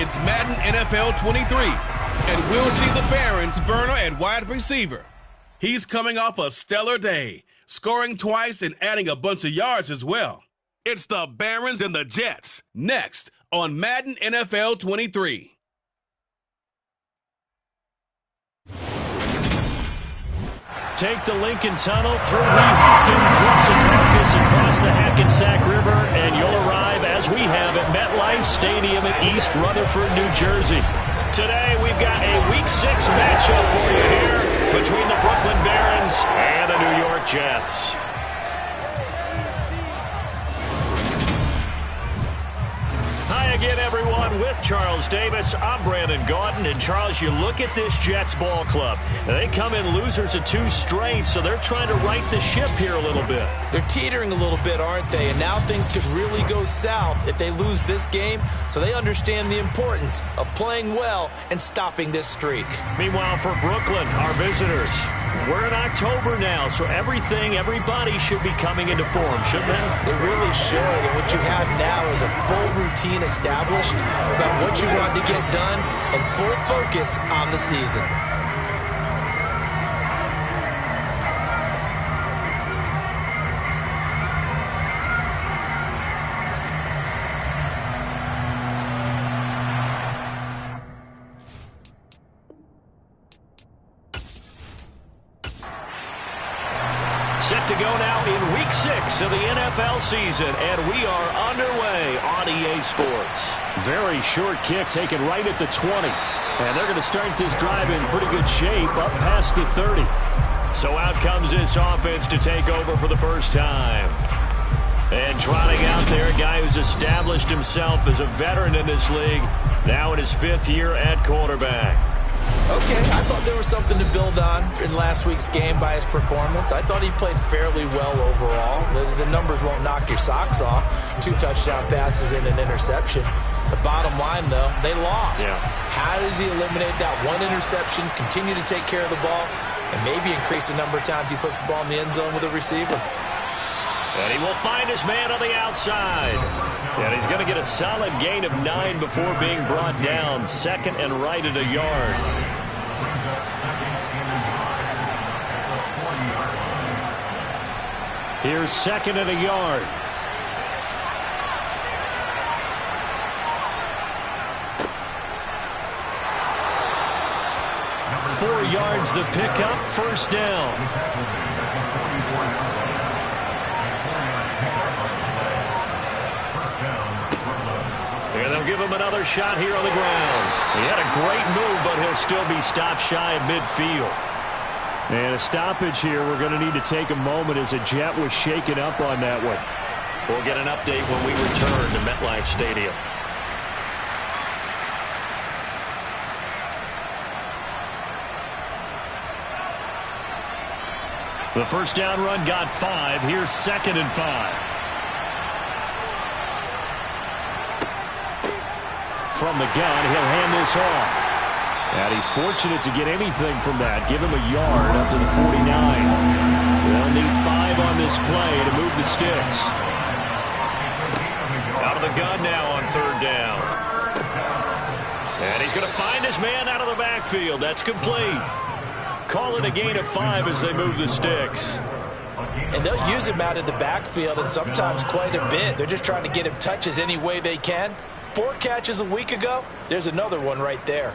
It's Madden NFL 23, and we'll see the Barons burner at wide receiver. He's coming off a stellar day, scoring twice and adding a bunch of yards as well. It's the Barons and the Jets, next on Madden NFL 23. Take the Lincoln Tunnel through Weehawken, through Secaucus, across the Hackensack River, and you'll arrive, as we have, at MetLife Stadium in East Rutherford, New Jersey. Today, we've got a Week 6 matchup for you here between the Brooklyn Barons and the New York Jets. Hi again, everyone. With Charles Davis, I'm Brandon Gaudin. And, Charles, you look at this Jets ball club. They come in losers of 2 straight, so they're trying to right the ship here a little bit. They're teetering a little bit, aren't they? And now things could really go south if they lose this game, so they understand the importance of playing well and stopping this streak. Meanwhile, for Brooklyn, our visitors, we're in October now, so everybody should be coming into form, shouldn't they? They really should, and what you have now is a full routine established about what you want to get done and full focus on the season. Set to go now in Week 6 of the NFL season, and we are underway on EA Sports. Very short kick taken right at the 20, and they're going to start this drive in pretty good shape up past the 30. So out comes this offense to take over for the first time. And trotting out there, a guy who's established himself as a veteran in this league, now in his 5th year at quarterback. Okay, I thought there was something to build on in last week's game by his performance. I thought he played fairly well overall. The numbers won't knock your socks off. 2 touchdown passes and an interception. The bottom line, though, they lost. Yeah. How does he eliminate that 1 interception, continue to take care of the ball, and maybe increase the number of times he puts the ball in the end zone with a receiver? And he will find his man on the outside. And he's going to get a solid gain of 9 before being brought down. 2nd and right at a yard. Here's 2nd and a yard. Four yards the pickup, 1st down. And they'll give him another shot here on the ground. He had a great move, but he'll still be stopped shy of midfield. And a stoppage here. We're going to need to take a moment as a Jet was shaken up on that one. We'll get an update when we return to MetLife Stadium. The 1st down run got 5. Here's 2nd and 5. From the gun, he'll hand this off. And he's fortunate to get anything from that. Give him a yard up to the 49. They'll need 5 on this play to move the sticks. Out of the gun now on 3rd down. And he's going to find his man out of the backfield. That's complete. Call it a gain of 5 as they move the sticks. And they'll use him out of the backfield, and sometimes quite a bit. They're just trying to get him touches any way they can. 4 catches a week ago, there's another one right there.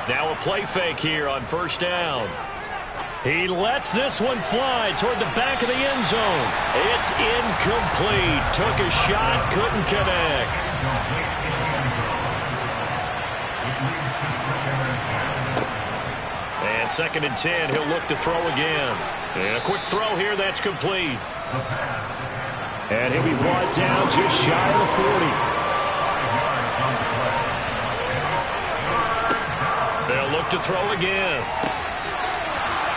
Now a play fake here on 1st down. He lets this one fly toward the back of the end zone. It's incomplete. Took a shot, couldn't connect. And 2nd and 10, he'll look to throw again. And a quick throw here, that's complete. And he'll be brought down just shy of the 40. They'll look to throw again.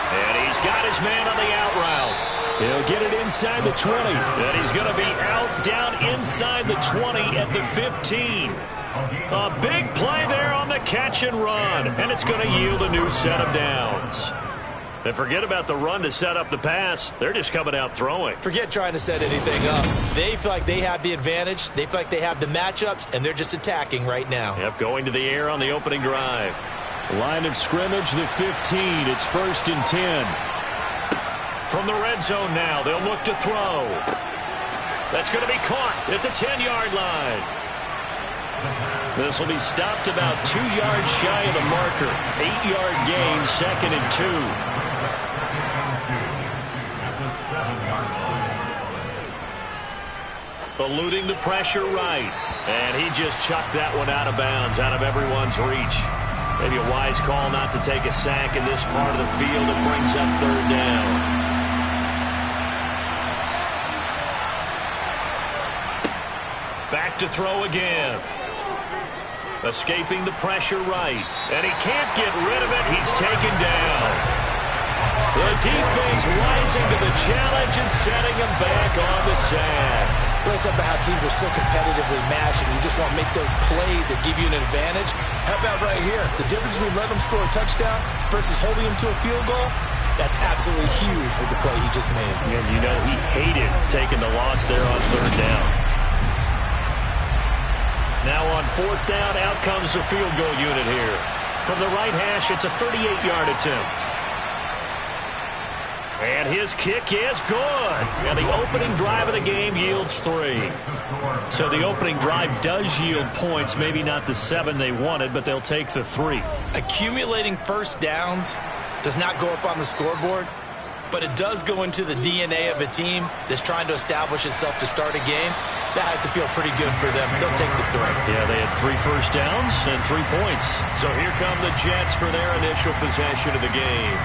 And he's got his man on the out route. He'll get it inside the 20. And he's going to be out down inside the 20 at the 15. A big play there on the catch and run, and it's going to yield a new set of downs. And forget about the run to set up the pass. They're just coming out throwing. Forget trying to set anything up. They feel like they have the advantage. They feel like they have the matchups, and they're just attacking right now. Yep, going to the air on the opening drive. Line of scrimmage, the 15. It's 1st and 10. From the red zone now, they'll look to throw. That's going to be caught at the 10-yard line. This will be stopped about 2 yards shy of the marker. 8-yard gain, 2nd and 2. Eluding the pressure right. And he just chucked that one out of bounds, out of everyone's reach. Maybe a wise call not to take a sack in this part of the field. It brings up 3rd down. Back to throw again. Escaping the pressure right. And he can't get rid of it. He's taken down. The defense rising to the challenge and setting him back on the sack. Well, it's about how teams are so competitively matched, and you just want to make those plays that give you an advantage. How about right here? The difference between letting them score a touchdown versus holding them to a field goal, that's absolutely huge with the play he just made. And you know he hated taking the loss there on 3rd down. Now on 4th down, out comes the field goal unit here. From the right hash, it's a 38-yard attempt. And his kick is good. And the opening drive of the game yields 3. So the opening drive does yield points, maybe not the 7 they wanted, but they'll take the 3. Accumulating first downs does not go up on the scoreboard, but it does go into the DNA of a team that's trying to establish itself to start a game. That has to feel pretty good for them. They'll take the 3. Yeah, they had 3 first downs and 3 points. So here come the Jets for their initial possession of the game.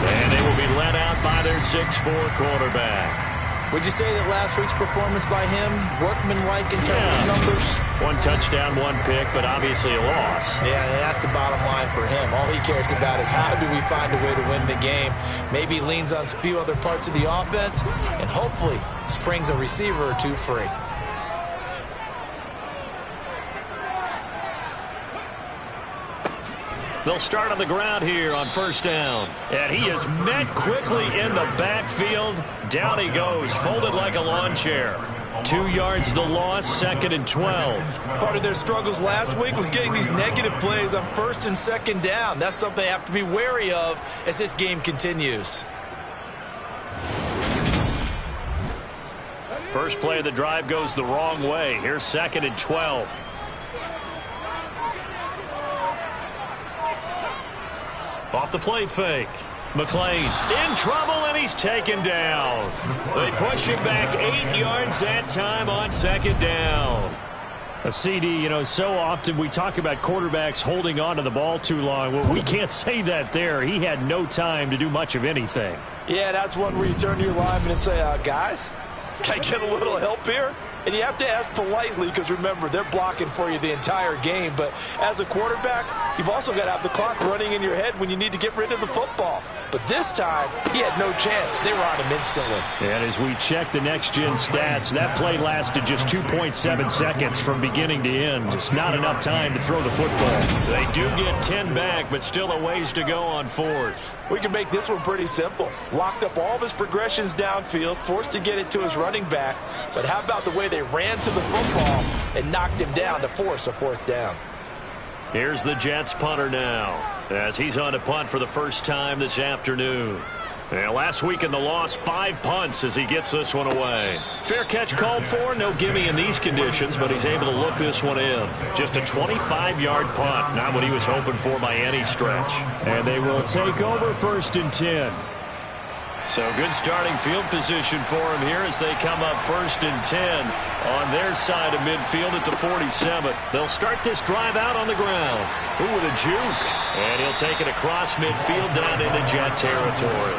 And they will be led out by their 6'4" quarterback. Would you say that last week's performance by him, workmanlike in terms of numbers? 1 touchdown, 1 pick, but obviously a loss. Yeah, and that's the bottom line for him. All he cares about is how do we find a way to win the game. Maybe leans on a few other parts of the offense, and hopefully springs a receiver or 2 free. They'll start on the ground here on 1st down. And he is met quickly in the backfield. Down he goes, folded like a lawn chair. 2 yards the loss, 2nd and 12. Part of their struggles last week was getting these negative plays on 1st and 2nd down. That's something they have to be wary of as this game continues. First play of the drive goes the wrong way. Here's 2nd and 12. Off the play fake. McLean in trouble, and he's taken down. They push him back 8 yards that time on 2nd down. A CD, you know, so often we talk about quarterbacks holding on to the ball too long. Well, we can't say that there. He had no time to do much of anything. Yeah, that's one where you turn to your lineman and say, guys, can I get a little help here? And you have to ask politely because, remember, they're blocking for you the entire game. But as a quarterback, you've also got to have the clock running in your head when you need to get rid of the football. But this time, he had no chance. They were on him instantly. And as we check the next-gen stats, that play lasted just 2.7 seconds from beginning to end. Just not enough time to throw the football. They do get 10 back, but still a ways to go on 4th. We can make this one pretty simple. Locked up all of his progressions downfield, forced to get it to his running back. But how about the way they ran to the football and knocked him down to force a 4th down? Here's the Jets punter now, as he's on to punt for the first time this afternoon. And last week in the loss, 5 punts as he gets this one away. Fair catch called for, no gimme in these conditions, but he's able to look this one in. Just a 25-yard punt, not what he was hoping for by any stretch. And they will take over 1st and 10. So good starting field position for him here as they come up 1st and 10 on their side of midfield at the 47. They'll start this drive out on the ground. Ooh, with a juke. And he'll take it across midfield down into Jet territory.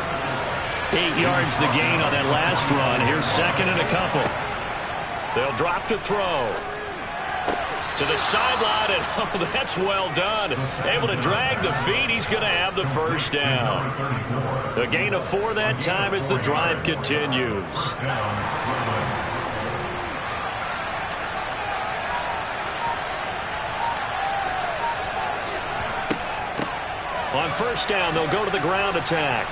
8 yards the gain on that last run. Here's 2nd and a couple. They'll drop to throw. To the sideline, and oh, that's well done. Able to drag the feet. He's going to have the 1st down. A gain of 4 that time as the drive continues. On first down, they'll go to the ground attack.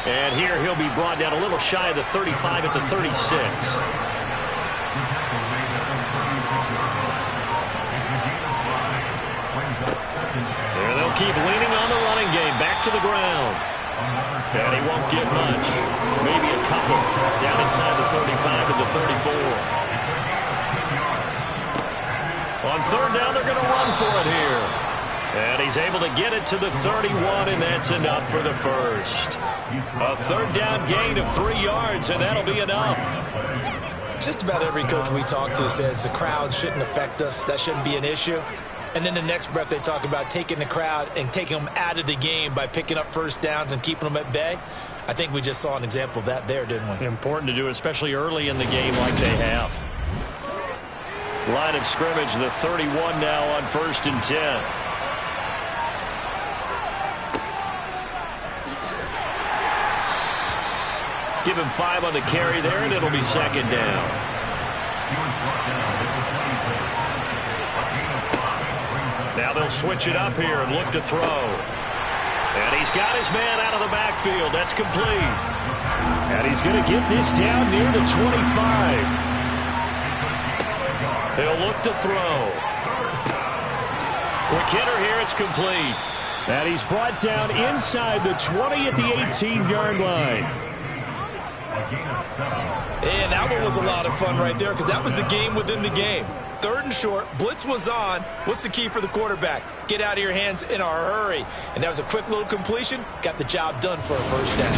And here he'll be brought down a little shy of the 35 at the 36. There they'll keep leaning on the running game. Back to the ground. And he won't get much. Maybe a couple. Down inside the 35 to the 34. On third down, they're going to run for it here. And he's able to get it to the 31, and that's enough for the first. A third down gain of 3 yards, and that'll be enough. Just about every coach we talk to says the crowd shouldn't affect us. That shouldn't be an issue. And then the next breath they talk about taking the crowd and taking them out of the game by picking up first downs and keeping them at bay. I think we just saw an example of that there, didn't we? Important to do, especially early in the game like they have. Line of scrimmage, the 31 now on 1st and 10. Give him 5 on the carry there, and it'll be 2nd down. Now they'll switch it up here and look to throw. And he's got his man out of the backfield. That's complete. And he's going to get this down near the 25. He'll look to throw. Quick hitter here. It's complete. And he's brought down inside the 20 at the 18-yard line. And that one was a lot of fun right there because that was the game within the game. 3rd and short, blitz was on. What's the key for the quarterback? Get out of your hands in a hurry. And that was a quick little completion. Got the job done for a first down.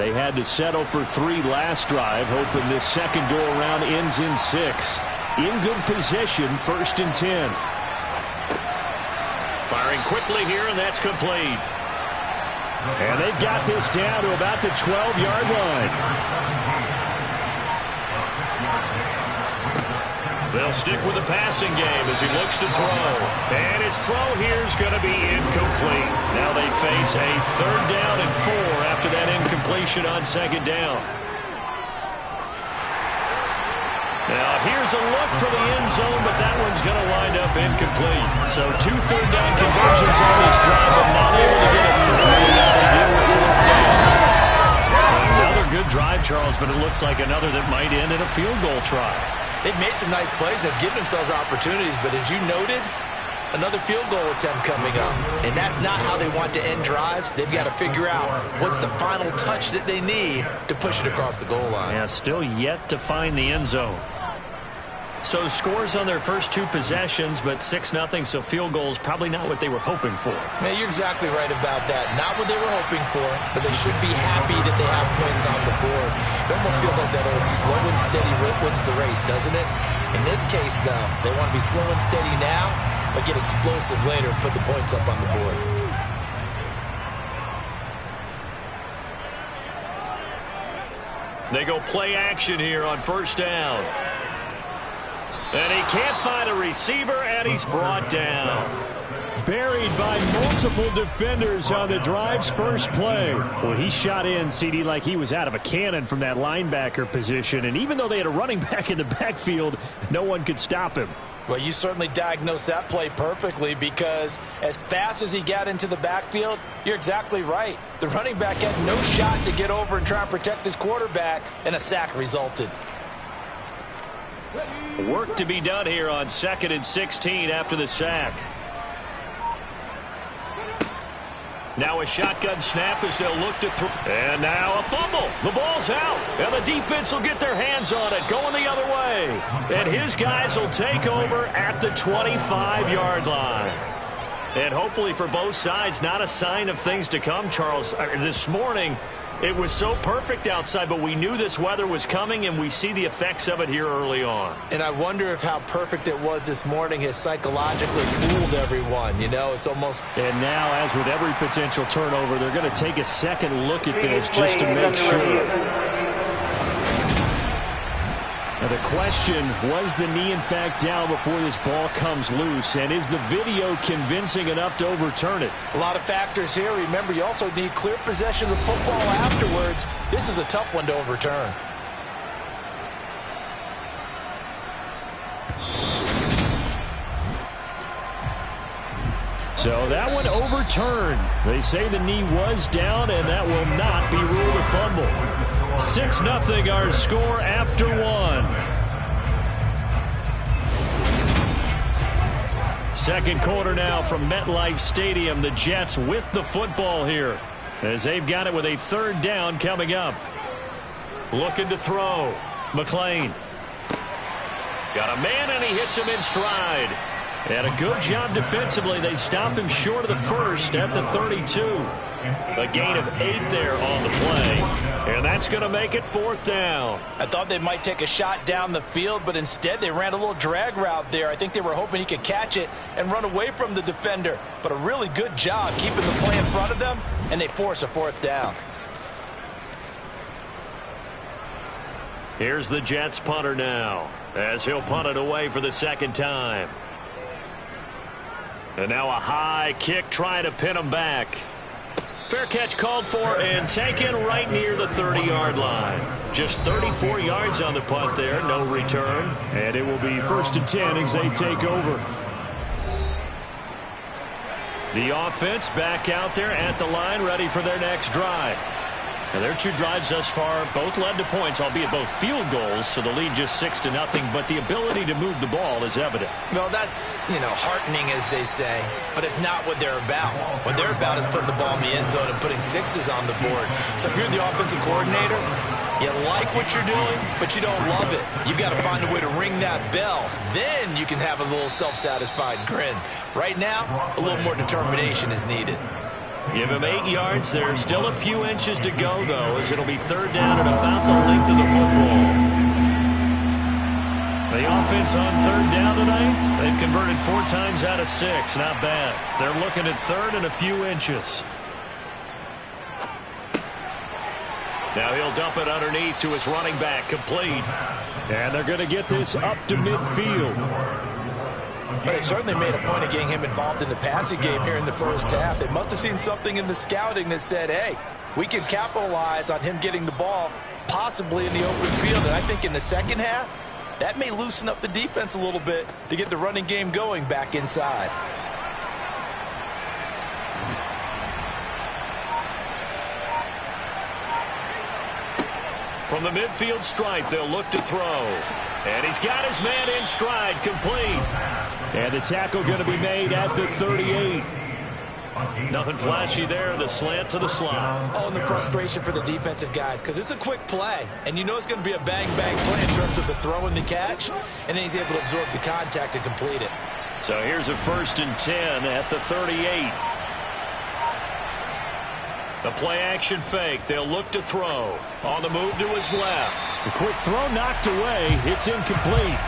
They had to settle for 3 last drive, hoping this second go-around ends in 6. In good position, 1st and 10. Firing quickly here, and that's complete. And they've got this down to about the 12-yard line. They'll stick with the passing game as he looks to throw. And his throw here is going to be incomplete. Now they face a 3rd down and 4 after that incompletion on 2nd down. Now here's a look for the end zone, but that one's going to wind up incomplete. So 2 third-down conversions on this drive, but not able to get a third. Now they deal with 4th down. Another good drive, Charles, but it looks like another that might end in a field goal try. They've made some nice plays. They've given themselves opportunities, but as you noted, another field goal attempt coming up. And that's not how they want to end drives. They've got to figure out what's the final touch that they need to push it across the goal line. Yeah, still yet to find the end zone. So scores on their first 2 possessions, but 6-0, so field goals probably not what they were hoping for. Man, you're exactly right about that. Not what they were hoping for, but they should be happy that they have points on the board. It almost feels like that old slow and steady wins the race, doesn't it? In this case, though, they want to be slow and steady now, but get explosive later and put the points up on the board. They go play action here on 1st down. And he can't find a receiver, and he's brought down. Buried by multiple defenders on the drive's first play. Well, he shot in, CD, like he was out of a cannon from that linebacker position. And even though they had a running back in the backfield, no one could stop him. Well, you certainly diagnosed that play perfectly because as fast as he got into the backfield, you're exactly right. The running back had no shot to get over and try and protect his quarterback, and a sack resulted. Work to be done here on 2nd and 16 after the sack. Now a shotgun snap as they'll look to throw. And now a fumble. The ball's out. And the defense will get their hands on it, going the other way. And his guys will take over at the 25-yard line. And hopefully for both sides, not a sign of things to come, Charles. This morning, it was so perfect outside, but we knew this weather was coming, and we see the effects of it here early on. And I wonder if how perfect it was this morning has psychologically fooled everyone. You know, it's almost... And now, as with every potential turnover, they're going to take a second look at this just to make sure. Now the question, was the knee in fact down before this ball comes loose? And is the video convincing enough to overturn it? A lot of factors here. Remember, you also need clear possession of the football afterwards. This is a tough one to overturn. So that one overturned. They say the knee was down, and that will not be ruled a fumble. 6-0 our score after one. Second quarter now from MetLife Stadium. The Jets with the football here as they've got it with a third down coming up. Looking to throw. McLean. Got a man, and he hits him in stride. And a good job defensively. They stop him short of the first at the 32. A gain of 8 there on the play. And that's going to make it fourth down. I thought they might take a shot down the field, but instead they ran a little drag route there. I think they were hoping he could catch it and run away from the defender. But a really good job keeping the play in front of them, and they force a fourth down. Here's the Jets punter now as he'll punt it away for the second time. And now a high kick trying to pin him back. Fair catch called for and taken right near the 30-yard line. Just 34 yards on the punt there, no return. And it will be 1st and 10 as they take over. The offense back out there at the line, ready for their next drive. Now, their 2 drives thus far both led to points, albeit both field goals, so the lead just 6-0, but the ability to move the ball is evident. Well, that's, heartening, as they say, but it's not what they're about. What they're about is putting the ball in the end zone and putting 6s on the board. So if you're the offensive coordinator, you like what you're doing, but you don't love it. You've got to find a way to ring that bell. Then you can have a little self-satisfied grin. Right now, a little more determination is needed. Give him 8 yards. There's still a few inches to go, though, as it'll be third down at about the length of the football. The offense on third down tonight, they've converted 4 times out of 6. Not bad. They're looking at third and a few inches. Now he'll dump it underneath to his running back, complete. And they're going to get this up to midfield. But they certainly made a point of getting him involved in the passing game here in the first half. They must have seen something in the scouting that said, hey, we can capitalize on him getting the ball possibly in the open field. And I think in the second half, that may loosen up the defense a little bit to get the running game going back inside. From the midfield stripe, they'll look to throw. And he's got his man in stride, complete. And the tackle going to be made at the 38. Nothing flashy there, the slant to the slot. Oh, and the frustration for the defensive guys, because it's a quick play, and you know it's going to be a bang-bang play in terms of the throw and the catch, and then he's able to absorb the contact and complete it. So here's a 1st and 10 at the 38. The play-action fake. They'll look to throw. On the move to his left. A quick throw knocked away. It's incomplete.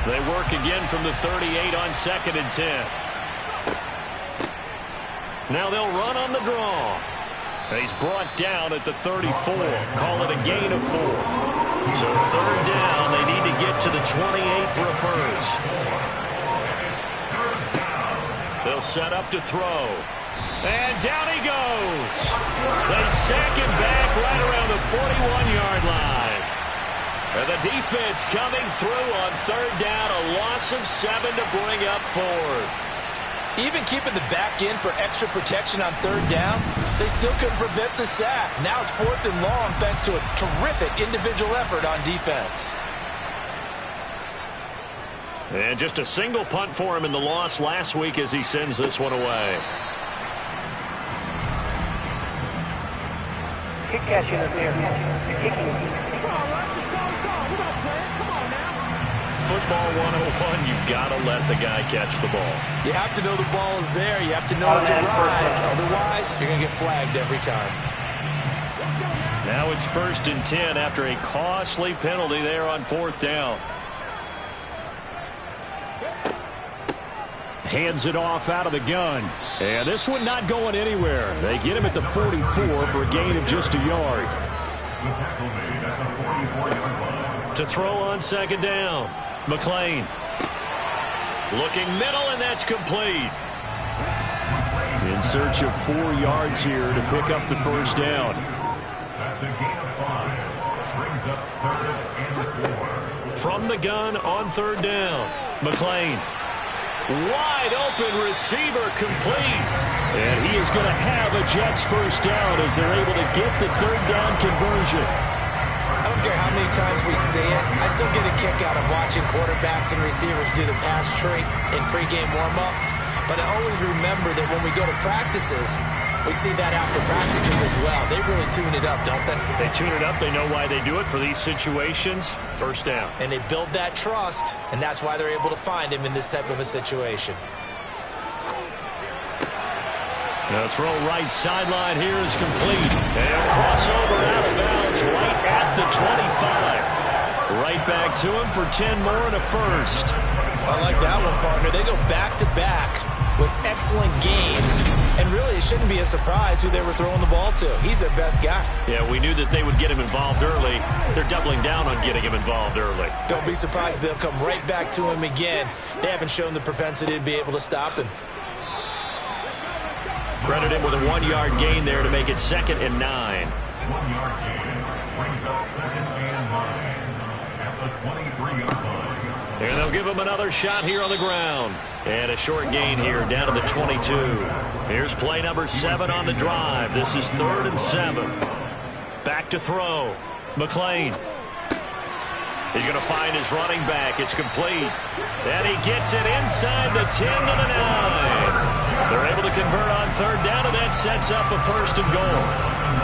They work again from the 38 on 2nd and 10. Now they'll run on the draw. He's brought down at the 34. Call it a gain of 4. So third down. They need to get to the 28 for a first. They'll set up to throw. And down he goes. They sack him back right around the 41-yard line. And the defense coming through on third down. A loss of 7 to bring up fourth. Even keeping the back in for extra protection on third down, they still couldn't prevent the sack. Now it's 4th and long thanks to a terrific individual effort on defense. And just a single punt for him in the loss last week as he sends this one away. Kick catching is there. Kicking. Football 101, you've got to let the guy catch the ball. You have to know the ball is there. You have to know it's arrived. Otherwise, you're going to get flagged every time. Now it's 1st and 10 after a costly penalty there on 4th down. Hands it off out of the gun. And this one not going anywhere. They get him at the 44 for a gain of just a yard. To throw on 2nd down. McLean. Looking middle, and that's complete. In search of 4 yards here to pick up the first down. From the gun on 3rd down. McLean. Wide open receiver complete. And he is going to have a Jets first down as they're able to get the third down conversion. I don't care how many times we see it. I still get a kick out of watching quarterbacks and receivers do the pass tree in pregame warm-up. But I always remember that when we go to practices, we see that after practices as well. They really tune it up, don't they? They tune it up. They know why they do it for these situations. First down. And they build that trust, and that's why they're able to find him in this type of a situation. The throw right sideline here is complete. And crossover out of bounds right at the 25. Right back to him for 10 more and a first. I like that one, partner. They go back-to-back with excellent gains. And really, it shouldn't be a surprise who they were throwing the ball to. He's their best guy. Yeah, we knew that they would get him involved early. They're doubling down on getting him involved early. Don't be surprised they'll come right back to him again. They haven't shown the propensity to be able to stop him. Credit him with a 1-yard gain there to make it 2nd and 9. 1-yard gain brings up 2nd and 9 at the 23-yard line. And they'll give him another shot here on the ground. And a short gain here down to the 22. Here's play number 7 on the drive. This is 3rd and 7. Back to throw. McLean. He's going to find his running back. It's complete. And he gets it inside the 10 to the 9. They're able to convert on 3rd down, and that sets up a 1st and goal.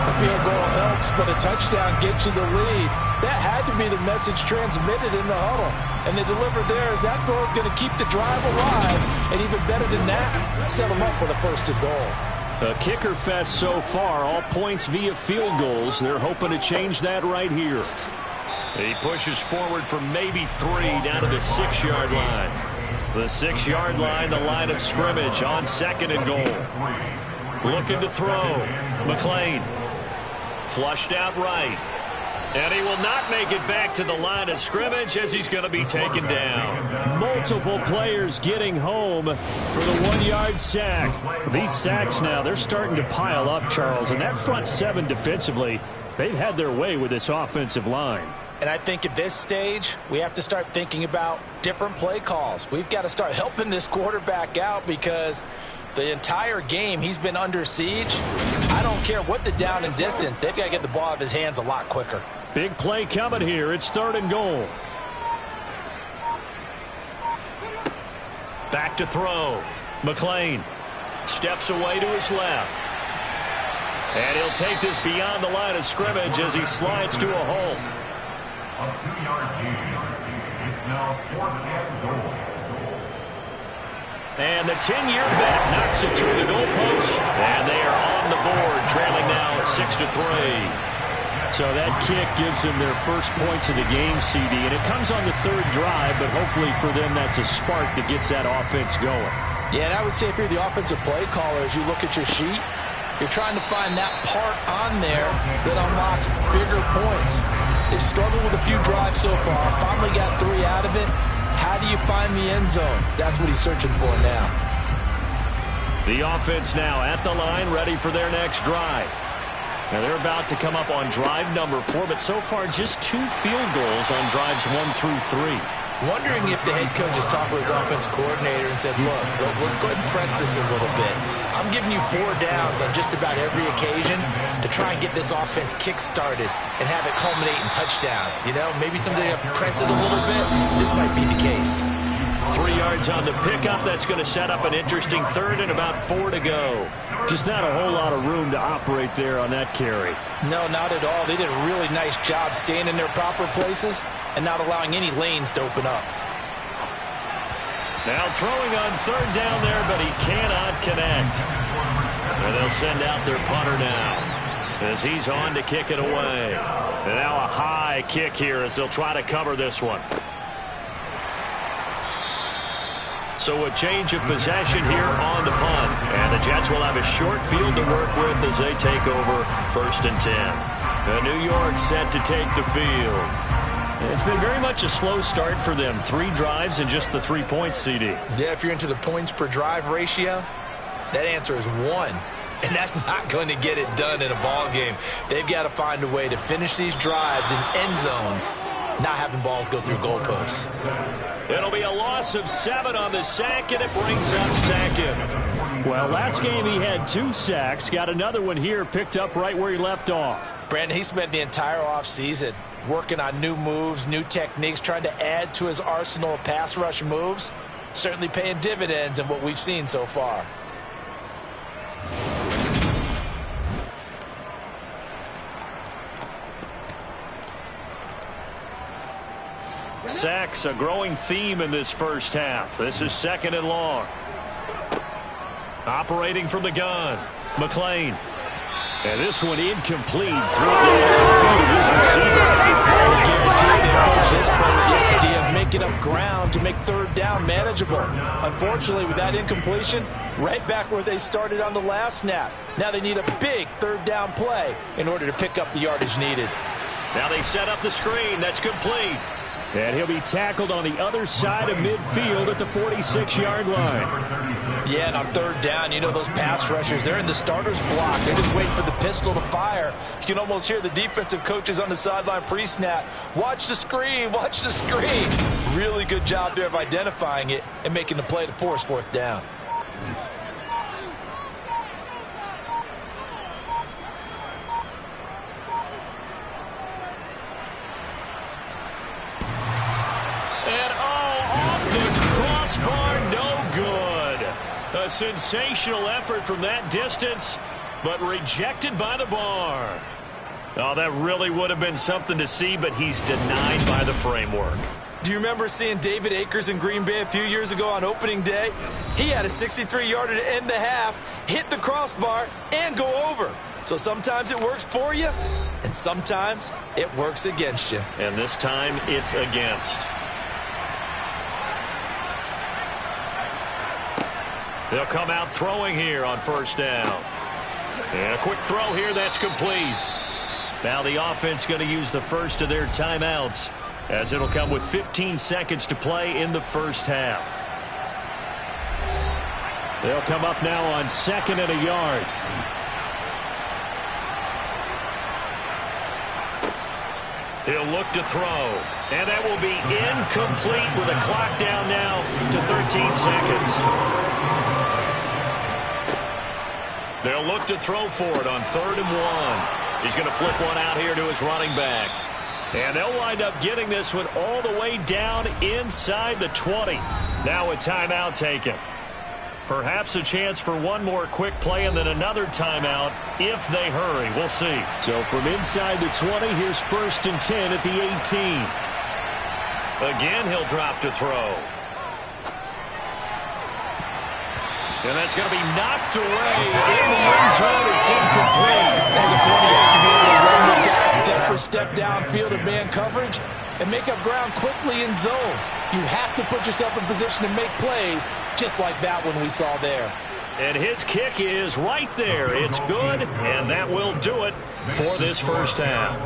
A field goal helps, but a touchdown gets you the lead. That had to be the message transmitted in the huddle. And they delivered there as that throw is going to keep the drive alive. And even better than that, set them up with a 1st and goal. A kicker fest so far, all points via field goals. They're hoping to change that right here. He pushes forward for maybe 3 down to the 6-yard line. The 6-yard line, the line of scrimmage on 2nd and goal. Looking to throw. McLean. Flushed out right. And he will not make it back to the line of scrimmage as he's going to be taken down. Multiple players getting home for the 1-yard sack. These sacks now, they're starting to pile up, Charles. And that front 7 defensively, they've had their way with this offensive line. And I think at this stage, we have to start thinking about different play calls. We've got to start helping this quarterback out because the entire game he's been under siege. I don't care what the down and distance. They've got to get the ball out of his hands a lot quicker. Big play coming here. It's 3rd and goal. Back to throw. McLean steps away to his left. And he'll take this beyond the line of scrimmage as he slides to a hole. A 2-yard gain. It's now 4th and goal. And the 10-year vet knocks it through the goalpost. And they are on the board, trailing now at 6-3. So that kick gives them their first points of the game, CD. And it comes on the 3rd drive, but hopefully for them that's a spark that gets that offense going. Yeah, and I would say if you're the offensive play caller, as you look at your sheet, you're trying to find that part on there that unlocks bigger points. They've struggled with a few drives so far. Finally got 3 out of it. How do you find the end zone? That's what he's searching for now. The offense now at the line, ready for their next drive. Now they're about to come up on drive number 4, but so far just 2 field goals on drives 1 through 3. Wondering if the head coach has talked with his offensive coordinator and said, look, let's go ahead and press this a little bit. I'm giving you 4 downs on just about every occasion to try and get this offense kick-started and have it culminate in touchdowns. You know, maybe something to press it a little bit. This might be the case. 3 yards on the pickup. That's going to set up an interesting 3rd and about 4 to go. Just not a whole lot of room to operate there on that carry. No, not at all. They did a really nice job staying in their proper places and not allowing any lanes to open up. Now throwing on 3rd down there, but he cannot connect. And they'll send out their punter now as he's on to kick it away. And now a high kick here as they'll try to cover this one. So a change of possession here on the punt. And the Jets will have a short field to work with as they take over 1st and 10. New York set to take the field. It's been very much a slow start for them. 3 drives and just the 3 points, CD. Yeah, if you're into the points per drive ratio, that answer is 1. And that's not going to get it done in a ball game. They've got to find a way to finish these drives in end zones not having balls go through goalposts. It'll be a loss of 7 on the sack, and it brings up second. Well, last game he had 2 sacks. Got another one here, picked up right where he left off. Brandon, he spent the entire offseason working on new moves, new techniques, trying to add to his arsenal of pass rush moves. Certainly paying dividends in what we've seen so far. Sacks, a growing theme in this first half. This is 2nd and long. Operating from the gun, McLean. And this one incomplete. Through the feet of his receiver. Guaranteed they approach this play with the idea of making up ground to make 3rd down manageable. Unfortunately, with that incompletion, right back where they started on the last snap. Now they need a big 3rd down play in order to pick up the yardage needed. Now they set up the screen. That's complete. And he'll be tackled on the other side of midfield at the 46-yard line. Yeah, and on 3rd down, you know those pass rushers, they're in the starter's block. They're just waiting for the pistol to fire. You can almost hear the defensive coaches on the sideline pre-snap. Watch the screen, watch the screen. Really good job there of identifying it and making the play to force 4th down. Bar, no good. A sensational effort from that distance, but rejected by the bar. Oh, that really would have been something to see, but he's denied by the framework. Do you remember seeing David Akers in Green Bay a few years ago on opening day? He had a 63-yarder to end the half, hit the crossbar, and go over. So sometimes it works for you, and sometimes it works against you. And this time it's against. They'll come out throwing here on 1st down. And a quick throw here, that's complete. Now the offense going to use the first of their timeouts, as it'll come with 15 seconds to play in the first half. They'll come up now on 2nd and a yard. He'll look to throw. And that will be incomplete with a clock down now to 13 seconds. They'll look to throw for it on 3rd and 1. He's going to flip one out here to his running back. And they'll wind up getting this one all the way down inside the 20. Now a timeout taken. Perhaps a chance for one more quick play and then another timeout if they hurry. We'll see. So from inside the 20, here's 1st and 10 at the 18. Again, he'll drop to throw. And that's going to be knocked away in the end zone. It's incomplete. As a quarterback, to be able to run the guy step for step downfield in man coverage and make up ground quickly in zone. You have to put yourself in position to make plays, just like that one we saw there. And his kick is right there. It's good, and that will do it for this first half.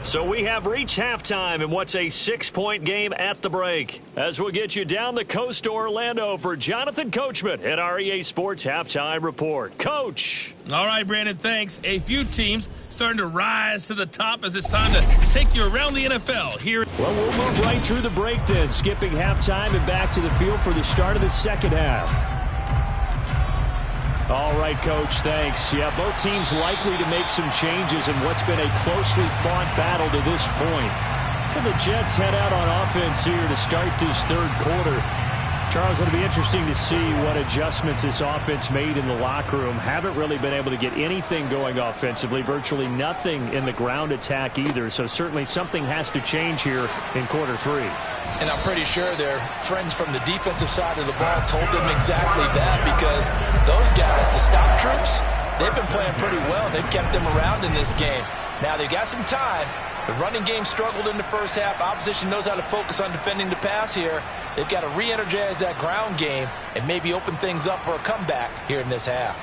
So we have reached halftime in what's a 6-point game at the break. As we'll get you down the coast to Orlando for Jonathan Coachman at our EA Sports Halftime Report. Coach. All right, Brandon, thanks. A few teams starting to rise to the top as it's time to take you around the NFL here. Well, we'll move right through the break then, skipping halftime and back to the field for the start of the second half. All right, Coach, thanks. Yeah, both teams likely to make some changes in what's been a closely fought battle to this point. And the Jets head out on offense here to start this 3rd quarter. Charles, it'll be interesting to see what adjustments this offense made in the locker room. Haven't really been able to get anything going offensively, virtually nothing in the ground attack either. So certainly something has to change here in quarter 3. And I'm pretty sure their friends from the defensive side of the ball told them exactly that, because those guys, the stop troops, they've been playing pretty well. They've kept them around in this game. Now they've got some time. The running game struggled in the first half. Opposition knows how to focus on defending the pass here. They've got to re-energize that ground game and maybe open things up for a comeback here in this half.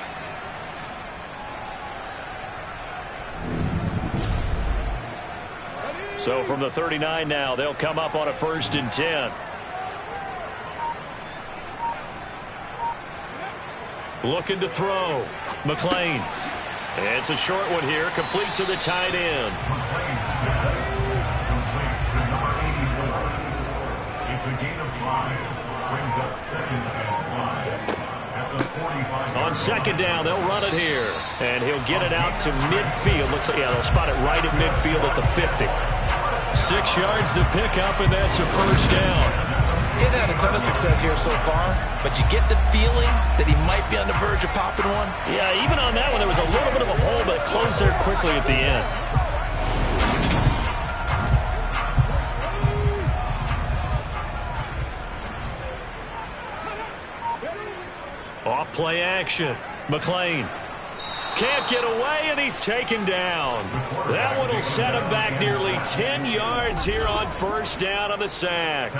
So from the 39 now, they'll come up on a 1st and 10. Looking to throw. McLean. It's a short one here, complete to the tight end. second down. They'll run it here. And he'll get it out to midfield. Looks like, yeah, they'll spot it right at midfield at the 50. 6 yards the pickup, and that's a first down. He hasn't had a ton of success here so far, but you get the feeling that he might be on the verge of popping one. Yeah, even on that one, there was a little bit of a hole, but it closed there quickly at the end. Off play action. McLean can't get away, and he's taken down. That one will set him back nearly 10 yards here on first down on the sack.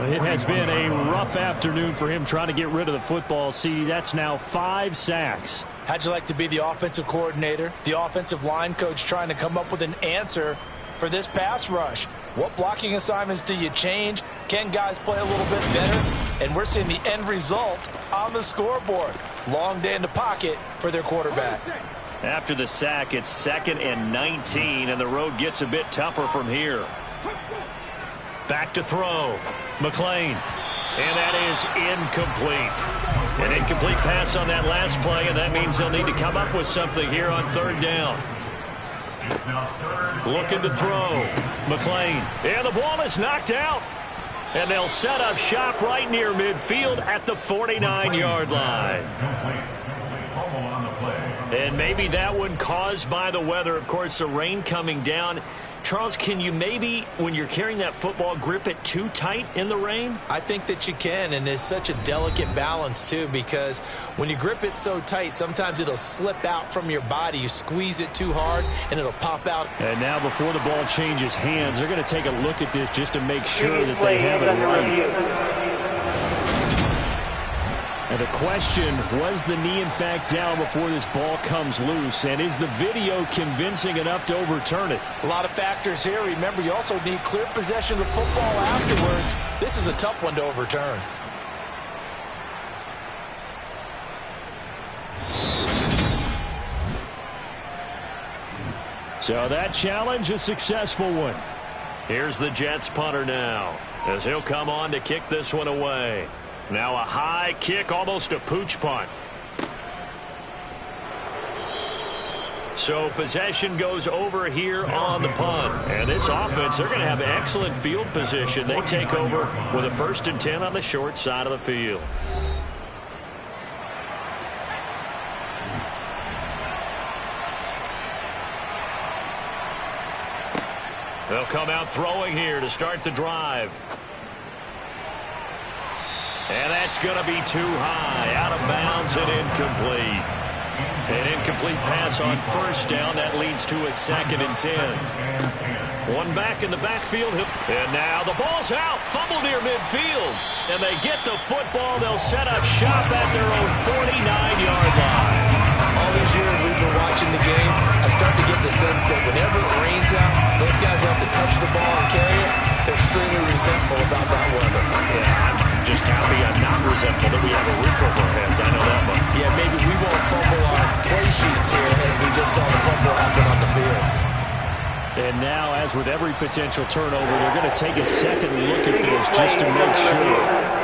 It has been a rough afternoon for him trying to get rid of the football. See, that's now 5 sacks. How'd you like to be the offensive coordinator, the offensive line coach trying to come up with an answer for this pass rush? What blocking assignments do you change? Can guys play a little bit better? And we're seeing the end result on the scoreboard. Long day in the pocket for their quarterback. After the sack, it's 2nd and 19, and the road gets a bit tougher from here. Back to throw. McLean. And that is incomplete. An incomplete pass on that last play, and that means they'll need to come up with something here on 3rd down. Looking to throw. McLean. And the ball is knocked out. And they'll set up shop right near midfield at the 49-yard line. And maybe that one caused by the weather. Of course, the rain coming down. Charles, can you maybe, when you're carrying that football, grip it too tight in the rain? I think that you can, and it's such a delicate balance, too, because when you grip it so tight, sometimes it'll slip out from your body. You squeeze it too hard, and it'll pop out. And now before the ball changes hands, they're going to take a look at this just to make sure that they have it right. And the question, was the knee in fact down before this ball comes loose? And is the video convincing enough to overturn it? A lot of factors here. Remember, you also need clear possession of the football afterwards. This is a tough one to overturn. So that challenge, a successful one. Here's the Jets punter now, as he'll come on to kick this one away. Now a high kick, almost a pooch punt. So possession goes over here on the punt. And this offense, they're going to have excellent field position. They take over with a 1st and 10 on the short side of the field. They'll come out throwing here to start the drive. And that's going to be too high, out of bounds and incomplete. An incomplete pass on 1st down. That leads to a 2nd and 10. One back in the backfield. And now the ball's out. Fumble near midfield. And they get the football. They'll set up shop at their own 49-yard line. All these years we've been watching the game, I start to get the sense that whenever it rains out, those guys who have to touch the ball and carry it, they're extremely resentful about that weather. Yeah, I'm just happy I'm not resentful that we have a roof over our heads. I know that much. Yeah, maybe we won't fumble our play sheets here as we just saw the fumble happen on the field. And now, as with every potential turnover, they're going to take a second look at this just to make sure.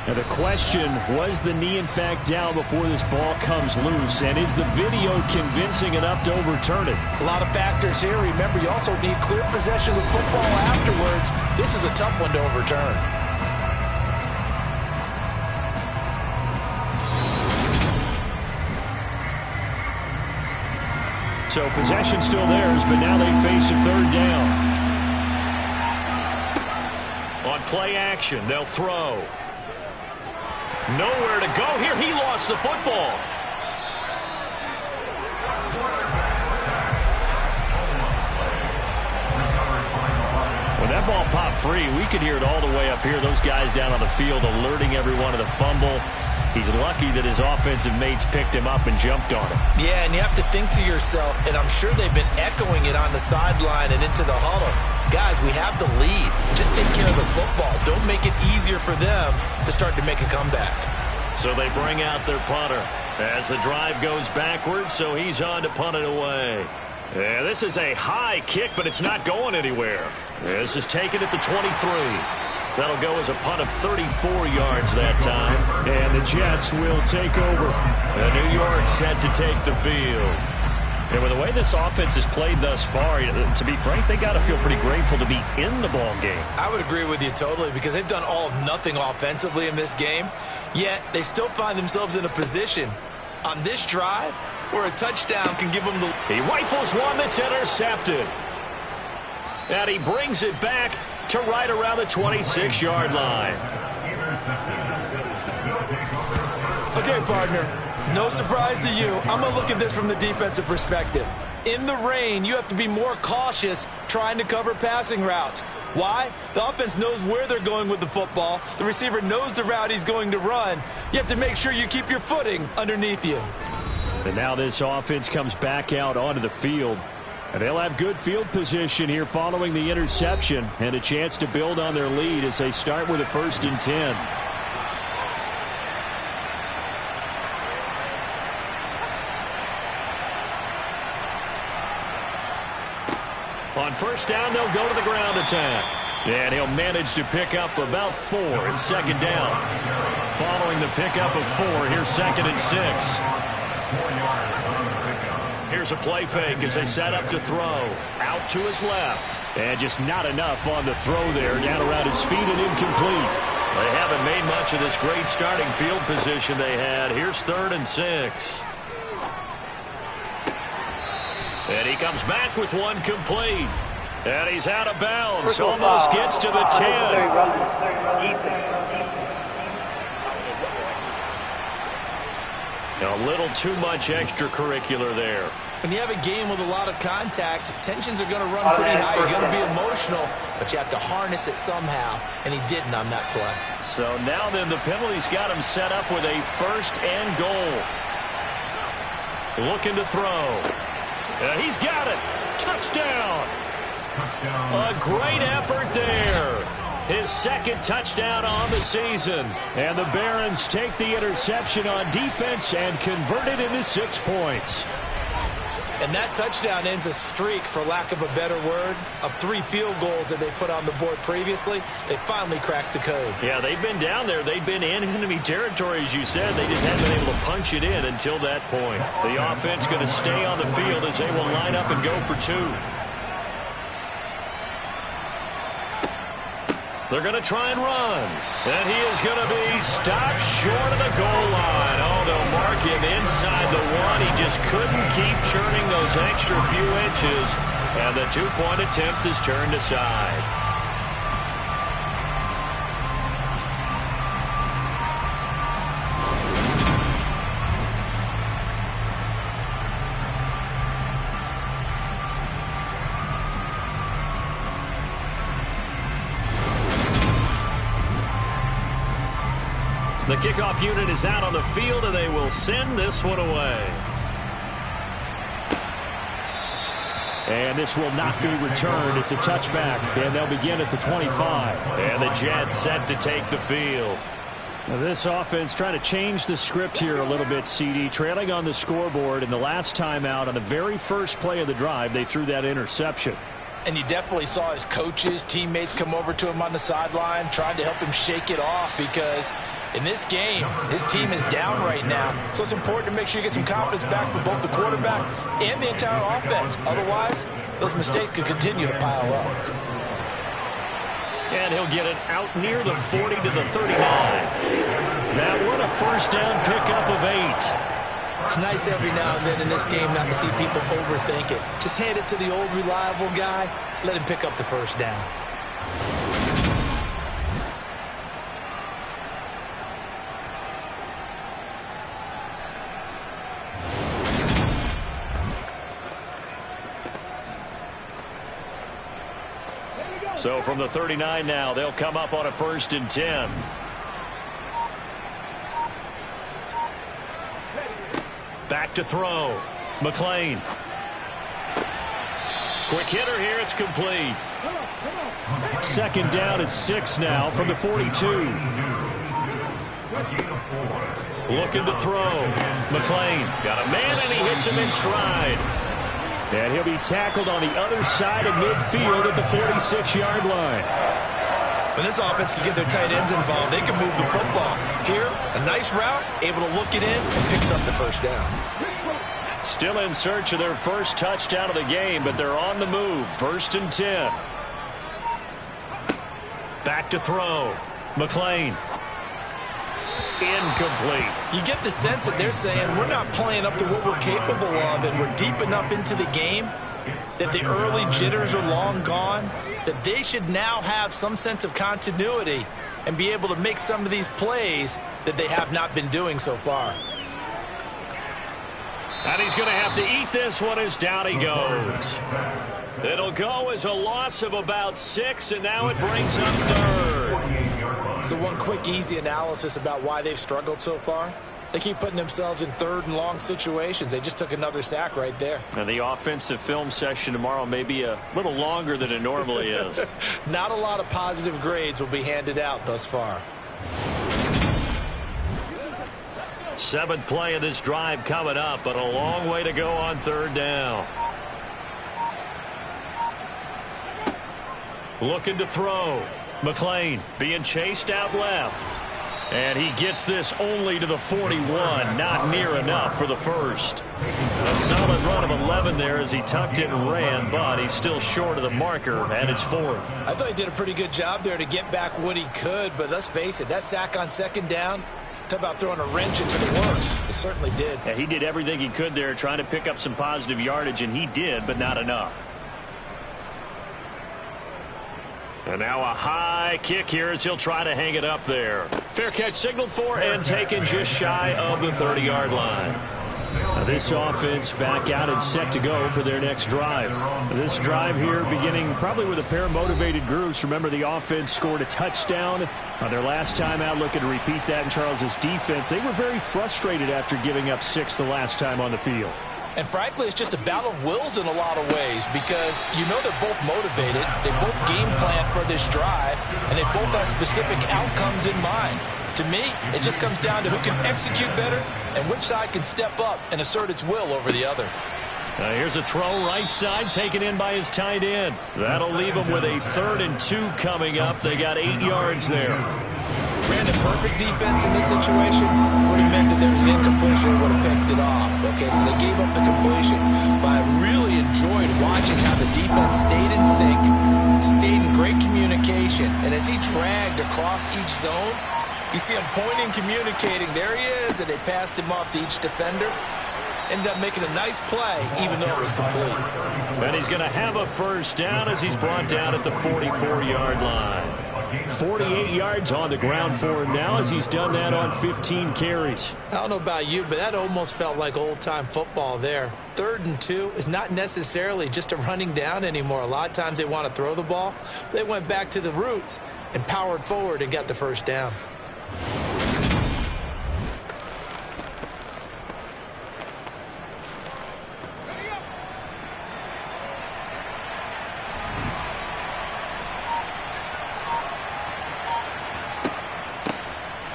Now the question, was the knee in fact down before this ball comes loose? And is the video convincing enough to overturn it? A lot of factors here. Remember, you also need clear possession of football afterwards. This is a tough one to overturn. So possession still theirs, but now they face a 3rd down. On play action, they'll throw. Nowhere to go here. He lost the football. When that ball popped free, we could hear it all the way up here. Those guys down on the field alerting everyone of the fumble. He's lucky that his offensive mates picked him up and jumped on him. Yeah, and you have to think to yourself, and I'm sure they've been echoing it on the sideline and into the huddle. Guys, we have the lead. Just take care of the football. Don't make it easier for them to start to make a comeback. So they bring out their punter as the drive goes backwards, so he's on to punt it away. Yeah, this is a high kick, but it's not going anywhere. This is taken at the 23. That'll go as a punt of 34 yards that time. And the Jets will take over. And New York set to take the field. And with the way this offense has played thus far, to be frank, they got to feel pretty grateful to be in the ball game. I would agree with you totally because they've done all of nothing offensively in this game, yet they still find themselves in a position on this drive where a touchdown can give them the... He rifles one that's intercepted. And he brings it back to right around the 26-yard line. Okay, partner, no surprise to you. I'm going to look at this from the defensive perspective. In the rain, you have to be more cautious trying to cover passing routes. Why? The offense knows where they're going with the football. The receiver knows the route he's going to run. You have to make sure you keep your footing underneath you. And now this offense comes back out onto the field. And they'll have good field position here following the interception and a chance to build on their lead as they start with a 1st and 10. On 1st down, they'll go to the ground attack. And he'll manage to pick up about 4 in 2nd down. Following the pickup of 4, here's 2nd and 6. Here's a play fake as they set up to throw. Out to his left. And just not enough on the throw there. Down around his feet and incomplete. They haven't made much of this great starting field position they had. Here's 3rd and 6. And he comes back with one complete. And he's out of bounds. Almost gets to the 10. A little too much extracurricular there. When you have a game with a lot of contact, tensions are going to run pretty high. You're going to be emotional, but you have to harness it somehow, and he didn't on that play. So now then, the penalty's got him set up with a 1st and goal. Looking to throw. He's got it. Touchdown. A great effort there. His 2nd touchdown on the season. And the Barons take the interception on defense and convert it into 6 points. And that touchdown ends a streak, for lack of a better word, of 3 field goals that they put on the board previously. They finally cracked the code. Yeah, they've been down there. They've been in enemy territory, as you said. They just haven't been able to punch it in until that point. The offense going to stay on the field as they will line up and go for 2. They're going to try and run. And he is going to be stopped short of the goal line. Oh, they'll mark him inside the 1. He just couldn't keep churning those extra few inches. And the 2-point attempt is turned aside. The kickoff unit is out on the field, and they will send this one away. And this will not be returned. It's a touchback, and they'll begin at the 25. And the Jets set to take the field. Now this offense trying to change the script here a little bit, CD. Trailing on the scoreboard, and the last time out on the very first play of the drive, they threw that interception. And you definitely saw his coaches, teammates come over to him on the sideline, trying to help him shake it off, because in this game, his team is down right now. So it's important to make sure you get some confidence back for both the quarterback and the entire offense. Otherwise, those mistakes could continue to pile up. And he'll get it out near the 40 to the 39. That one a 1st down pickup of 8. It's nice every now and then in this game not to see people overthink it. Just hand it to the old reliable guy. Let him pick up the 1st down. So from the 39 now, they'll come up on a 1st and 10. Back to throw. McLean. Quick hitter here. It's complete. 2nd down at 6 now from the 42. Looking to throw. McLean got a man, and he hits him in stride. And he'll be tackled on the other side of midfield at the 46-yard line. When this offense can get their tight ends involved, they can move the football. Here, a nice route, able to look it in, and picks up the first down. Still in search of their first touchdown of the game, but they're on the move. 1st and 10. Back to throw. McLean. Incomplete. You get the sense that they're saying we're not playing up to what we're capable of, and we're deep enough into the game that the early jitters are long gone, that they should now have some sense of continuity and be able to make some of these plays that they have not been doing so far. And he's going to have to eat this one as down he goes. It'll go as a loss of about 6, and now it brings up 3rd. So one quick, easy analysis about why they've struggled so far. They keep putting themselves in 3rd and long situations. They just took another sack right there. And the offensive film session tomorrow may be a little longer than it normally is. Not a lot of positive grades will be handed out thus far. 7th play of this drive coming up, but a long way to go on 3rd down. Looking to throw. McLean being chased out left. And he gets this only to the 41. Not near enough for the first. A solid run of 11 there as he tucked it and ran, but he's still short of the marker, and it's 4th. I thought he did a pretty good job there to get back what he could, but let's face it, that sack on 2nd down, talk about throwing a wrench into the works. It certainly did. Yeah, he did everything he could there trying to pick up some positive yardage, and he did, but not enough. And now a high kick here as he'll try to hang it up there. Fair catch signaled for and taken just shy of the 30-yard line. Now this offense back out and set to go for their next drive. This drive here beginning probably with a pair of motivated groups. Remember, the offense scored a touchdown on their last time out. Looking to repeat that in Charles's defense. They were very frustrated after giving up 6 the last time on the field. And frankly, it's just a battle of wills in a lot of ways because you know they're both motivated. They both game plan for this drive, and they both have specific outcomes in mind. To me, it just comes down to who can execute better and which side can step up and assert its will over the other. Here's a throw right side taken in by his tight end. That'll leave them with a 3rd and 2 coming up. They got 8 yards there. Ran the perfect defense in this situation would have meant that there was an incompletion and would have picked it off. Okay, so they gave up the completion. But I really enjoyed watching how the defense stayed in sync, stayed in great communication. And as he dragged across each zone, you see him pointing, communicating. There he is, and they passed him off to each defender. Ended up making a nice play, even though it was complete. And he's going to have a first down as he's brought down at the 44-yard line. 48 yards on the ground for him now as he's done that on 15 carries. I don't know about you, but that almost felt like old-time football there. 3rd and 2 is not necessarily just a running down anymore. A lot of times they want to throw the ball. They went back to the roots and powered forward and got the first down.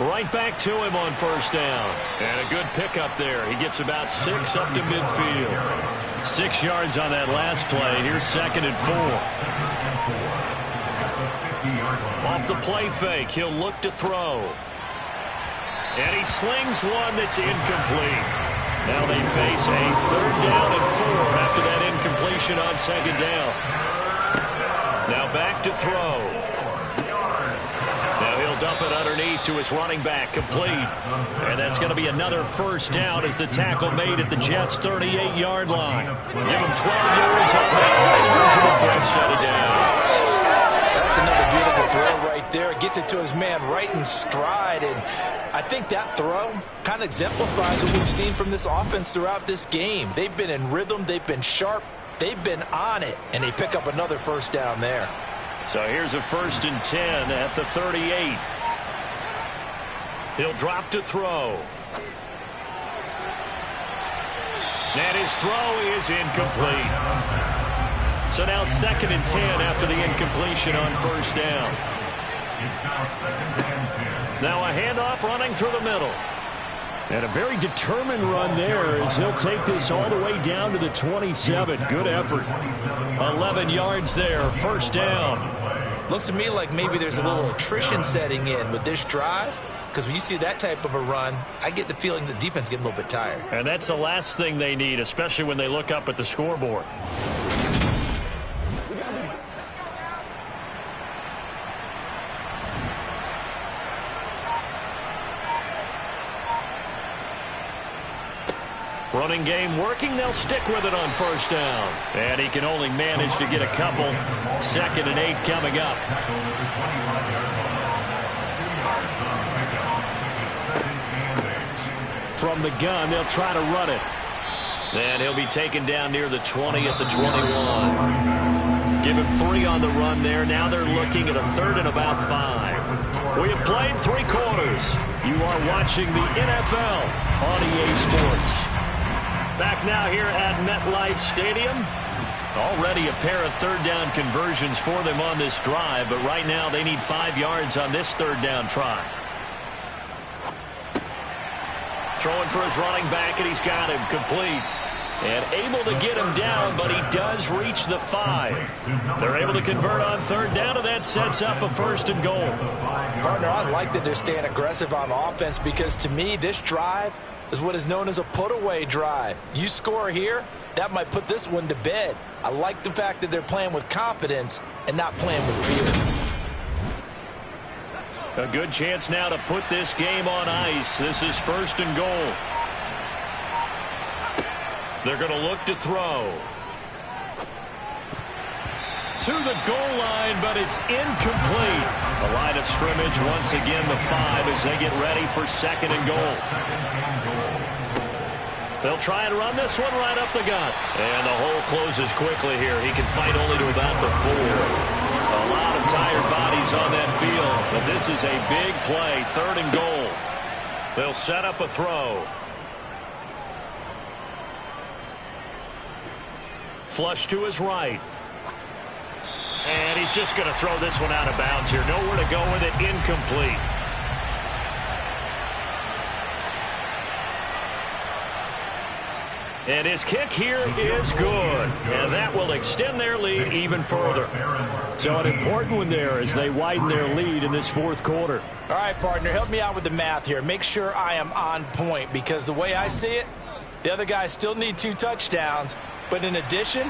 Right back to him on first down. And a good pickup there. He gets about 6 up to midfield. 6 yards on that last play. Here's 2nd and 4. Off the play fake, he'll look to throw. And he slings one that's incomplete. Now they face a 3rd down and 4 after that incompletion on 2nd down. Now back to throw. Now he'll dump it underneath to his running back, complete. And that's going to be another first down as the tackle made at the Jets' 38-yard line. Give him 12 yards on that. To the front, shut it down. That's another beautiful throw right there. It gets it to his man right in stride. And I think that throw kind of exemplifies what we've seen from this offense throughout this game. They've been in rhythm. They've been sharp. They've been on it. And they pick up another first down there. So here's a 1st and 10 at the 38. He'll drop to throw. And his throw is incomplete. So now 2nd and 10 after the incompletion on first down. Now a handoff running through the middle. And a very determined run there as he'll take this all the way down to the 27. Good effort. 11 yards there, first down. Looks to me like maybe there's a little attrition setting in with this drive, because when you see that type of a run, I get the feeling the defense getting a little bit tired. And that's the last thing they need, especially when they look up at the scoreboard. Running game working. They'll stick with it on first down. And he can only manage to get a couple. 2nd and 8 coming up. From the gun, they'll try to run it. And he'll be taken down near the 20 at the 21. Give him 3 on the run there. Now they're looking at a 3rd and about 5. We have played 3 quarters. You are watching the NFL on EA Sports. Back now here at MetLife Stadium. Already a pair of 3rd down conversions for them on this drive, but right now they need 5 yards on this 3rd down try. Throwing for his running back, and he's got him complete. And able to get him down, but he does reach the 5. They're able to convert on 3rd down, and that sets up a 1st and goal. Partner, I like that they're staying aggressive on offense, because to me, this drive is what is known as a put-away drive. You score here, that might put this one to bed. I like the fact that they're playing with confidence and not playing with fear. A good chance now to put this game on ice. This is 1st and goal. They're going to look to throw. To the goal line, but it's incomplete. The line of scrimmage once again the 5 as they get ready for 2nd and goal. They'll try and run this one right up the gut. And the hole closes quickly here. He can fight only to about the 4. A lot of tired bodies on that field, but this is a big play. 3rd and goal. They'll set up a throw. Flush to his right. And he's just going to throw this one out of bounds here. Nowhere to go with it. Incomplete. And his kick here is good. And that will extend their lead even further. So an important one there as they widen their lead in this 4th quarter. All right, partner, help me out with the math here. Make sure I am on point, because the way I see it, the other guys still need 2 touchdowns, but in addition,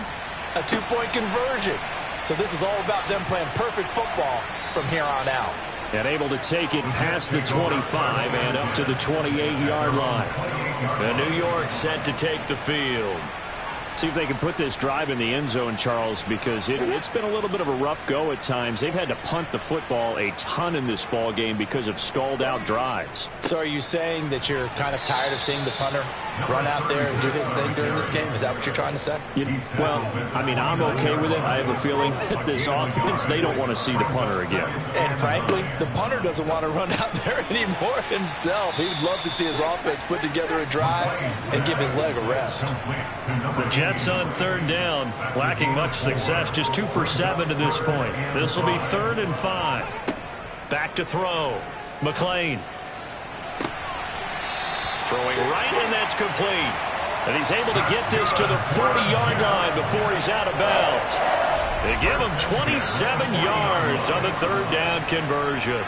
a 2-point conversion. So this is all about them playing perfect football from here on out. And able to take it past the 25 and up to the 28-yard line. And New York set to take the field. See if they can put this drive in the end zone, Charles, because it's been a little bit of a rough go at times. They've had to punt the football a ton in this ball game because of stalled-out drives. So are you saying that you're kind of tired of seeing the punter run out there and do his thing during this game? Is that what you're trying to say? Well, I mean, I'm okay with it. I have a feeling that this offense, they don't want to see the punter again. And frankly, the punter doesn't want to run out there anymore himself. He would love to see his offense put together a drive and give his leg a rest. The Jets on 3rd down, lacking much success, just 2 for 7 to this point. This will be 3rd and 5. Back to throw. McLean. Throwing right, and that's complete. And he's able to get this to the 40-yard line before he's out of bounds. They give him 27 yards on the 3rd down conversion.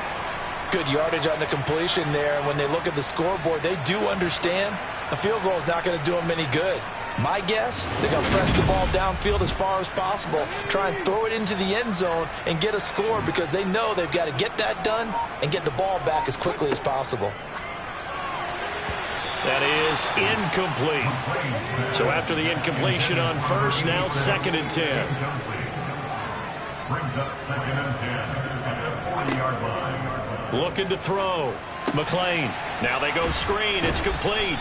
Good yardage on the completion there. And when they look at the scoreboard, they do understand a field goal is not going to do them any good. My guess, they're going to press the ball downfield as far as possible, try and throw it into the end zone and get a score, because they know they've got to get that done and get the ball back as quickly as possible. That is incomplete. So after the incompletion on 1st, now 2nd and 10. Brings up 2nd and 10 at the 40-yard line. Looking to throw. McLean. Now they go screen. It's complete.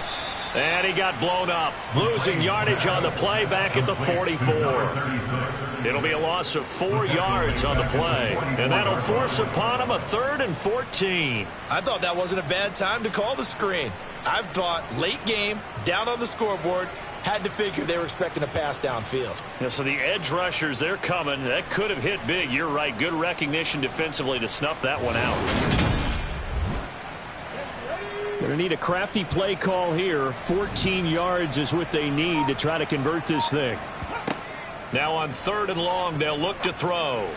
And he got blown up. Losing yardage on the play back at the 44. It'll be a loss of 4 yards on the play. And that'll force upon him a 3rd and 14. I thought that wasn't a bad time to call the screen. I thought late game, down on the scoreboard, had to figure they were expecting a pass downfield. Yeah, so the edge rushers, they're coming. That could have hit big. You're right. Good recognition defensively to snuff that one out. Going to need a crafty play call here. 14 yards is what they need to try to convert this thing. Now on 3rd and long, they'll look to throw.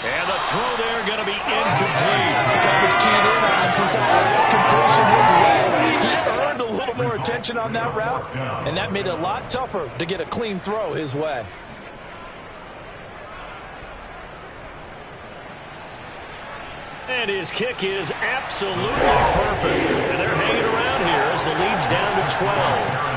And the throw there going to be incomplete. Coverage keyed in on him since that completion his way. He earned a little more attention on that route, and that made it a lot tougher to get a clean throw his way. And his kick is absolutely perfect. And they're hanging around here as the lead's down to 12.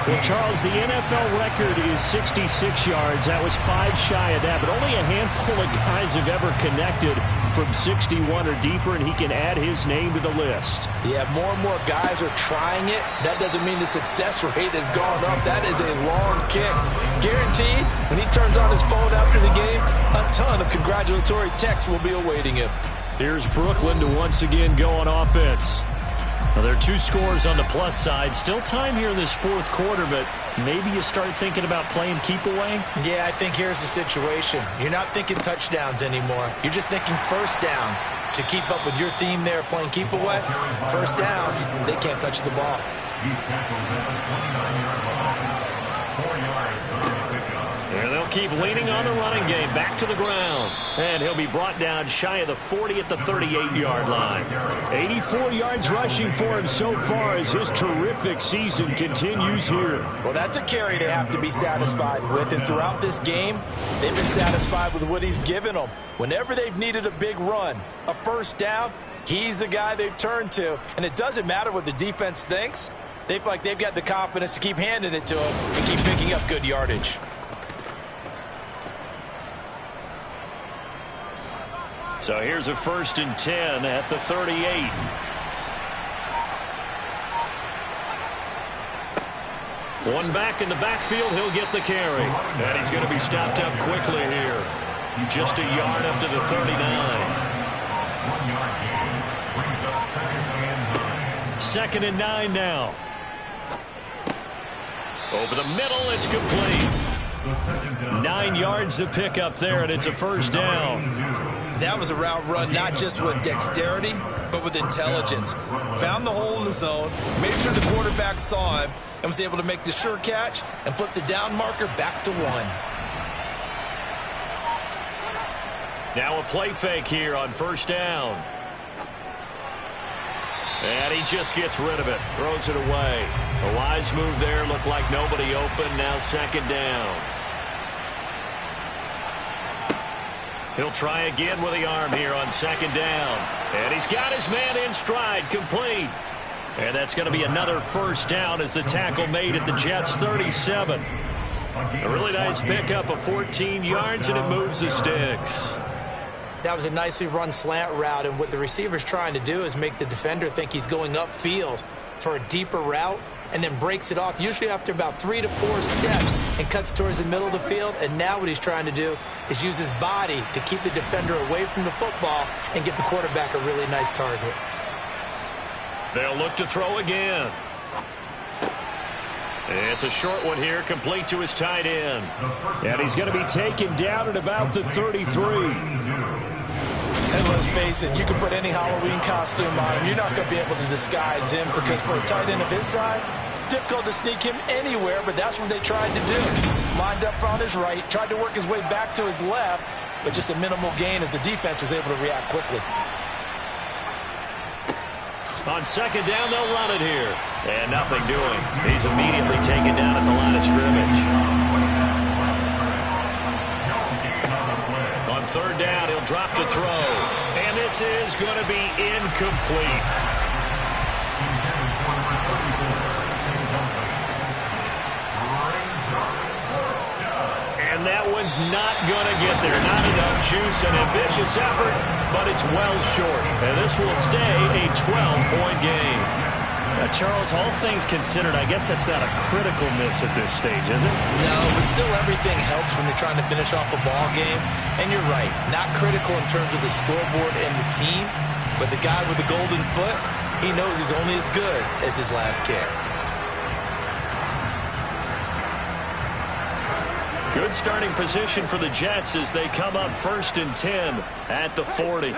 Well, Charles, the NFL record is 66 yards. That was 5 shy of that, but only a handful of guys have ever connected from 61 or deeper, and he can add his name to the list. Yeah, more and more guys are trying it. That doesn't mean the success rate has gone up. That is a long kick. Guaranteed, when he turns on his phone after the game, a ton of congratulatory texts will be awaiting him. Here's Brooklyn to once again go on offense. Well, there are 2 scores on the plus side. Still time here in this fourth quarter, but maybe you start thinking about playing keep away? Yeah, I think here's the situation. You're not thinking touchdowns anymore. You're just thinking first downs. To keep up with your theme there, playing keep away, first downs, they can't touch the ball. He's tackled at the 29-yard line. 4 yards on the pickup. And they'll keep leaning on the running game. Back to the ground. And he'll be brought down shy of the 40 at the 38-yard line. 84 yards rushing for him so far as his terrific season continues here. Well, that's a carry they have to be satisfied with. And throughout this game, they've been satisfied with what he's given them. Whenever they've needed a big run, a first down, he's the guy they've turned to. And it doesn't matter what the defense thinks. They feel like they've got the confidence to keep handing it to him and keep picking up good yardage. So here's a 1st and 10 at the 38. One back in the backfield, he'll get the carry. And he's going to be stopped up quickly here. Just a yard up to the 39. 1 yard gain brings up 2nd and 9 now. Over the middle, it's complete. 9 yards to pick up there, and it's a first down. That was a route run not just with dexterity, but with intelligence. Found the hole in the zone, made sure the quarterback saw him, and was able to make the sure catch and flip the down marker back to 1. Now a play fake here on first down. And he just gets rid of it, throws it away. A wise move there, looked like nobody open, now 2nd down. He'll try again with the arm here on 2nd down. And he's got his man in stride, complete. And that's going to be another first down as the tackle made at the Jets' 37. A really nice pickup of 14 yards, and it moves the sticks. That was a nicely run slant route, and what the receiver's trying to do is make the defender think he's going upfield for a deeper route, and then breaks it off, usually after about 3 to 4 steps, and cuts towards the middle of the field. And now what he's trying to do is use his body to keep the defender away from the football and get the quarterback a really nice target. They'll look to throw again. It's a short one here, complete to his tight end. And he's going to be taken down at about the 33. And let's face it, you can put any Halloween costume on him. You're not going to be able to disguise him, because for a tight end of his size, difficult to sneak him anywhere, but that's what they tried to do. Lined up on his right, tried to work his way back to his left, but just a minimal gain as the defense was able to react quickly. On 2nd down, they'll run it here. And nothing doing. He's immediately taken down at the line of scrimmage. On 3rd down, he'll drop to throw. And this is going to be incomplete. And that one's not going to get there. Not enough juice. An ambitious effort, but it's well short. And this will stay a 12-point game. Charles, all things considered, I guess that's not a critical miss at this stage, is it? No, but still everything helps when you're trying to finish off a ball game. And you're right, not critical in terms of the scoreboard and the team, but the guy with the golden foot, he knows he's only as good as his last kick. Good starting position for the Jets as they come up 1st and 10 at the 40.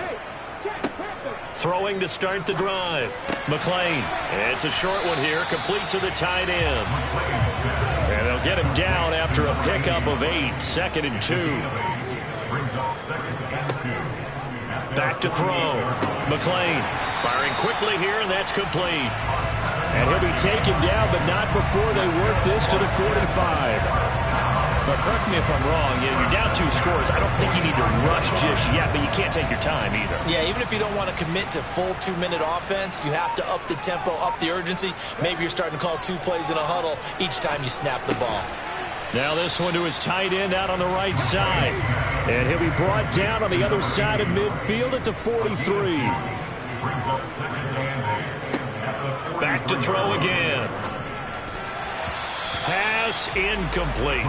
Throwing to start the drive. McClain. It's a short one here, complete to the tight end. And they'll get him down after a pickup of 8, 2nd and 2. Brings up 2nd and 2. Back to throw. McClain firing quickly here, and that's complete. And he'll be taken down, but not before they work this to the 45. But correct me if I'm wrong, you're down 2 scores. I don't think you need to rush just yet, but you can't take your time either. Yeah, even if you don't want to commit to full 2-minute offense, you have to up the tempo, up the urgency. Maybe you're starting to call 2 plays in a huddle each time you snap the ball. Now this one to his tight end out on the right side. And he'll be brought down on the other side of midfield at the 43. Brings up 2nd and 8. Back to throw again. Pass incomplete.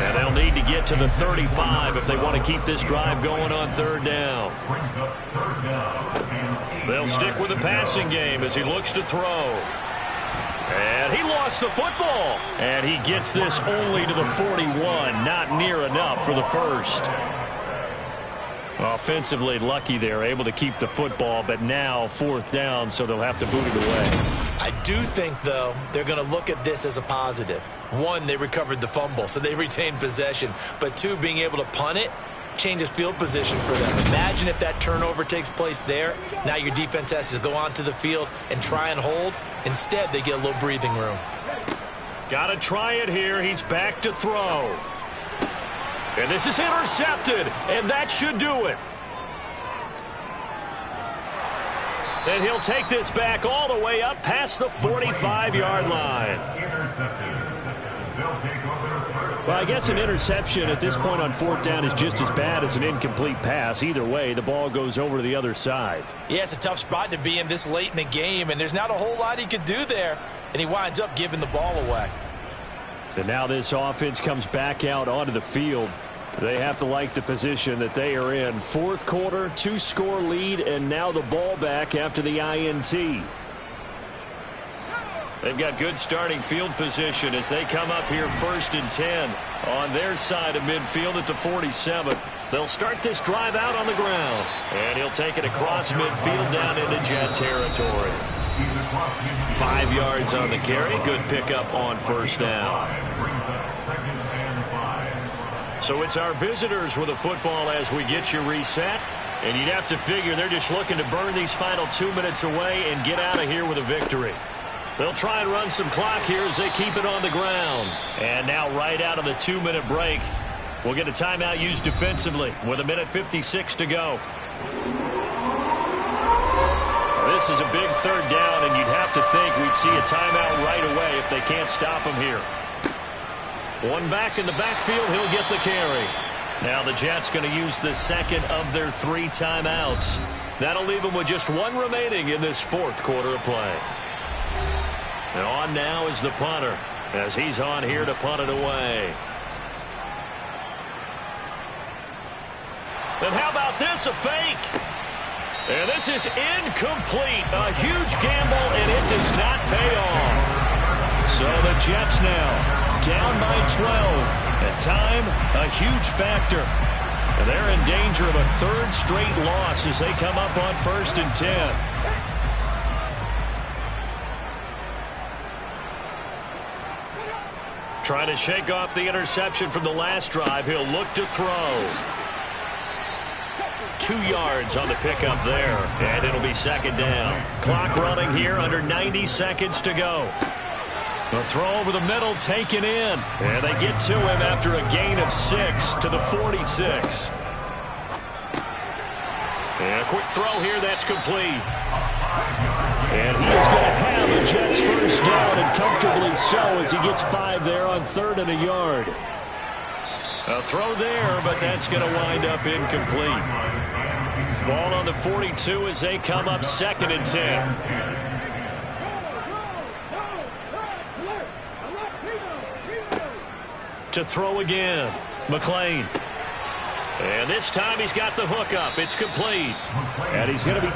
And they'll need to get to the 35 if they want to keep this drive going on 3rd down. Brings up 3rd down. They'll stick with the passing game as he looks to throw. And he lost the football. And he gets this only to the 41. Not near enough for the first. Offensively lucky they're able to keep the football, but now 4th down, so they'll have to boot it away. I do think, though, they're going to look at this as a positive. 1, they recovered the fumble, so they retained possession. But 2, being able to punt it changes field position for them. Imagine if that turnover takes place there. Now your defense has to go onto the field and try and hold. Instead, they get a little breathing room. Got to try it here. He's back to throw. And this is intercepted, and that should do it. And he'll take this back all the way up past the 45-yard line. Well, I guess an interception at this point on 4th down is just as bad as an incomplete pass. Either way, the ball goes over to the other side. Yeah, it's a tough spot to be in this late in the game, and there's not a whole lot he could do there. And he winds up giving the ball away. And now this offense comes back out onto the field. They have to like the position that they are in. 4th quarter, 2-score lead, and now the ball back after the INT. They've got good starting field position as they come up here 1st and 10 on their side of midfield at the 47. They'll start this drive out on the ground. And he'll take it across midfield down into Jet territory. 5 yards on the carry. Good pickup on 1st down. So it's our visitors with a football as we get you reset. And you'd have to figure they're just looking to burn these final 2 minutes away and get out of here with a victory. They'll try and run some clock here as they keep it on the ground. And now right out of the 2-minute break, we'll get a timeout used defensively with 1:56 to go. This is a big 3rd down, and you'd have to think we'd see a timeout right away if they can't stop him here. One back in the backfield, he'll get the carry. Now the Jets going to use the 2nd of their 3 timeouts. That'll leave them with just 1 remaining in this 4th quarter of play. And on now is the punter as he's on here to punt it away. And how about this, a fake? And this is incomplete. A huge gamble, and it does not pay off. So the Jets now down by 12. At time, a huge factor. And they're in danger of a 3rd straight loss as they come up on 1st and 10. Trying to shake off the interception from the last drive. He'll look to throw. 2 yards on the pickup there. And it'll be 2nd down. Clock running here, under 90 seconds to go. The throw over the middle taken in. And they get to him after a gain of 6 to the 46. And a quick throw here, that's complete. And he is going to have a Jets 1st down, and comfortably so as he gets 5 there on 3rd and a yard. A throw there, but that's going to wind up incomplete. Ball on the 42 as they come up 2nd and 10. To throw again, McClain. And this time he's got the hook up. It's complete. And he's going to be